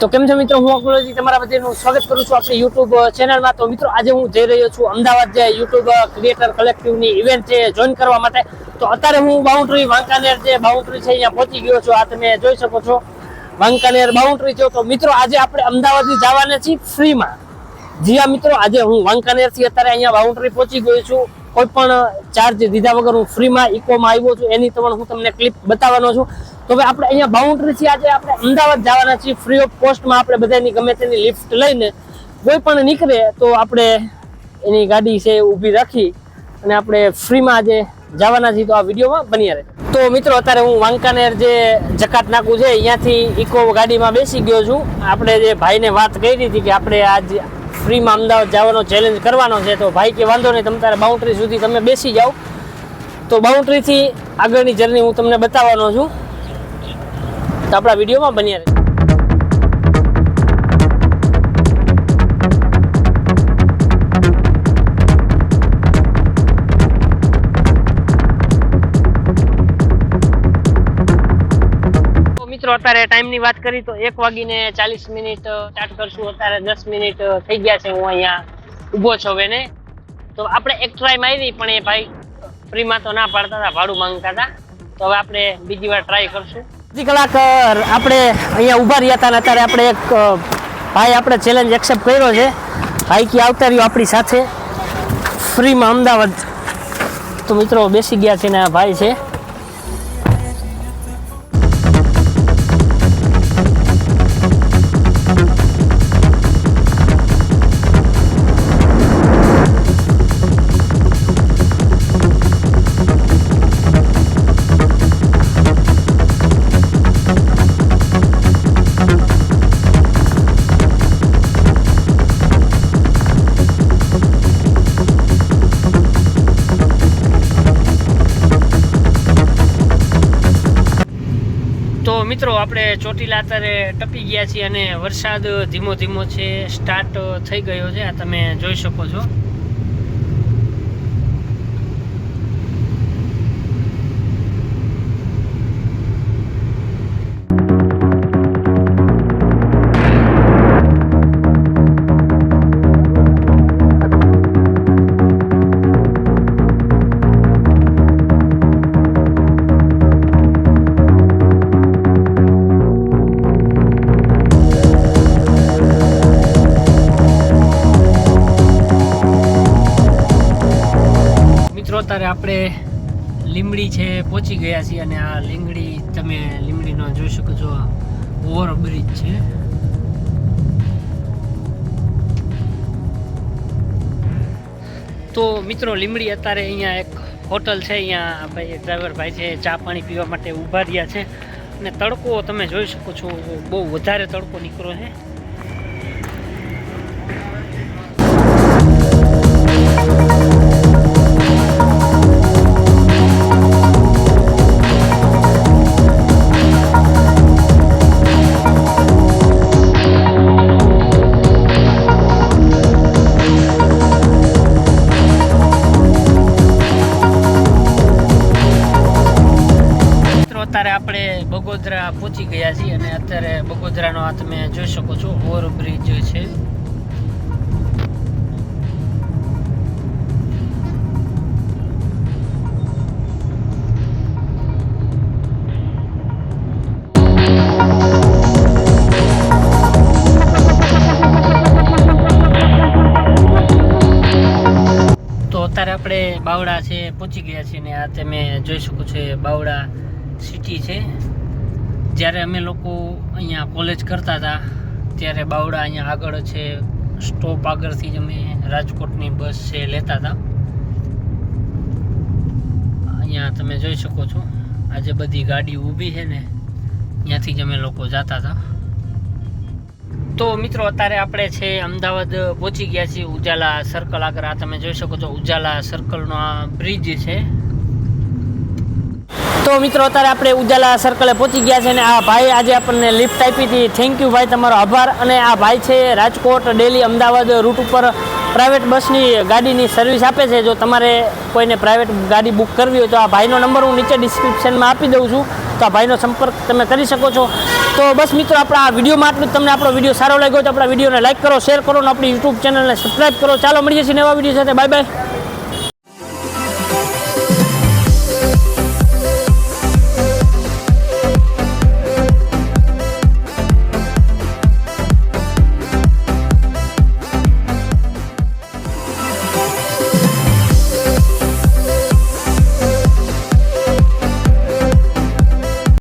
તો કેમ છો મિત્રો, હું અકુલજી તમારા બધાનું સ્વાગત કરું છું આપણી YouTube ચેનલમાં। તો મિત્રો આજે હું જઈ રહ્યો છું અમદાવાદ જે YouTube ક્રિએટર કલેક્ટિવની ઇવેન્ટ છે જોઈન કરવા માટે। તો અત્યારે હું બાઉન્ડ્રી વાંકાનેર જે બાઉન્ડ્રી છે અહીંયા પહોંચી ગયો છું। આ તમે જોઈ શકો છો વાંકાનેર બાઉન્ડ્રી છે। તો મિત્રો આજે આપણે અમદાવાદથી જવાના છીએ ફ્રીમાં। જી હા મિત્રો, આજે હું વાંકાનેરથી અત્યારે અહીંયા બાઉન્ડ્રી પહોંચી ગયો છું। કોઈ પણ ચાર્જ દીધા વગર હું ફ્રીમાં ઇકોમાં આવ્યો છું, એની પણ હું તમને ક્લિપ બતાવવાનો છું। તો હવે આપણે અહીંયા બાઉન્ડ્રી થી આજે આપણે અમદાવાદ જવાના છીએ ફ્રી ઓફ કોસ્ટમાં। આપણે બધાની ગમે તેની લિફ્ટ લઈને કોઈ પણ નીકળે તો આપણે એની ગાડી છે ઊભી રાખી અને આપણે ફ્રીમાં આજે જવાના છીએ। તો આ વિડીયોમાં બની રહે। તો મિત્રો અત્યારે હું વાંકાનેર જે જકાત નાકું છે અહીંયાથી ઇકો ગાડીમાં બેસી ગયો છું। આપણે જે ભાઈને વાત કરી હતી કે આપણે આજ ફ્રીમાં અમદાવાદ જવાનો ચેલેન્જ કરવાનો છે, તો ભાઈ કે વાંધો નહીં, તમે તારે બાઉન્ડ્રી સુધી તમે બેસી જાઓ। તો બાઉન્ડ્રીથી આગળની જર્ની હું તમને બતાવવાનો છું, તો આપણા વિડીયોમાં બન્યા રહે। તો મિત્રો અત્યારે ટાઈમની વાત કરી તો 1:40 સ્ટાર્ટ કરશું। અત્યારે 10 મિનિટ થઈ ગયા છે, હું અહીંયા ઊભો છું હવે ને। તો આપણે એક ટ્રાય મારી પણ એ ભાઈ ફ્રીમાં તો ના પાડતા હતા, ભાડું માંગતા હતા। તો હવે આપણે બીજી વાર ટ્રાય કરશું। અડધી કલાક આપણે અહીંયા ઊભા રહ્યા હતા અને અત્યારે આપણે એક ભાઈ આપણે ચેલેન્જ એક્સેપ્ટ કર્યો છે। ભાઈ કે આવતા રહ્યો આપણી સાથે ફ્રીમાં અમદાવાદ। તો મિત્રો બેસી ગયા છે ને આ ભાઈ છે। તો મિત્રો આપણે ચોટીલા અત્યારે ટપી ગયા છીએ અને વરસાદ ધીમો ધીમો છે સ્ટાર્ટ થઈ ગયો છે, આ તમે જોઈ શકો છો। અત્યારે આપણે લીંબડી છે પહોંચી ગયા છીએ અને આ લીંબડી તમે લીંબડીનો જોઈ શકો છો, ઓવરબ્રિજ છે। તો મિત્રો લીંબડી અત્યારે અહીંયા એક હોટલ છે, અહીંયા ભાઈ ડ્રાઈવર ભાઈ છે ચા પાણી પીવા માટે ઊભા રહ્યા છે અને તડકો તમે જોઈ શકો છો, બહુ વધારે તડકો નીકળ્યો છે। અત્યારે આપણે બગોદરા પહોંચી ગયા છીએ અને અત્યારે બગોદરાનો આ તમે જોઈ શકો છો ઓવરબ્રિજ છે। તો અત્યારે આપણે બાવડા છે પહોંચી ગયા છીએ અને આ તમે જોઈ શકો છો બાવડા સિટી છે। જ્યારે અમે લોકો અહીંયા કોલેજ કરતા હતા ત્યારે બાવડા અહીંયા આગળ છે, સ્ટોપ આગળથી જ અમે રાજકોટની બસ છે લેતા હતા। અહીંયા તમે જોઈ શકો છો આ જે બધી ગાડી ઊભી છે ને ત્યાંથી જ અમે લોકો જતા હતા। તો મિત્રો અત્યારે આપણે છે અમદાવાદ પહોંચી ગયા છીએ ઉજાલા સર્કલ આગળ। આ તમે જોઈ શકો છો ઉજાલા સર્કલનો આ બ્રિજ છે। તો મિત્રો અત્યારે આપણે ઉજાલા સર્કલે પહોંચી ગયા છે અને આ ભાઈ આજે આપણને લિફ્ટ આપી હતી, થેન્ક યુ ભાઈ, તમારો આભાર। અને આ ભાઈ છે રાજકોટ દિલ્હી અમદાવાદ રૂટ ઉપર પ્રાઇવેટ બસની ગાડીની સર્વિસ આપે છે। જો તમારે કોઈને પ્રાઇવેટ ગાડી બુક કરવી હોય તો આ ભાઈનો નંબર હું નીચે ડિસ્ક્રિપ્શનમાં આપી દઉં છું, તો આ ભાઈનો સંપર્ક તમે કરી શકો છો। તો બસ મિત્રો આપણા આ વિડીયોમાં આટલું જ. તમને આપણો વિડીયો સારો લાગ્યો તો આપણા વિડીયોને લાઈક કરો, શેર કરો અને આપણી યુટ્યુબ ચેનલને સબસ્ક્રાઈબ કરો. ચાલો મળીએ છીએ નવા વિડીયો સાથે. Bye bye.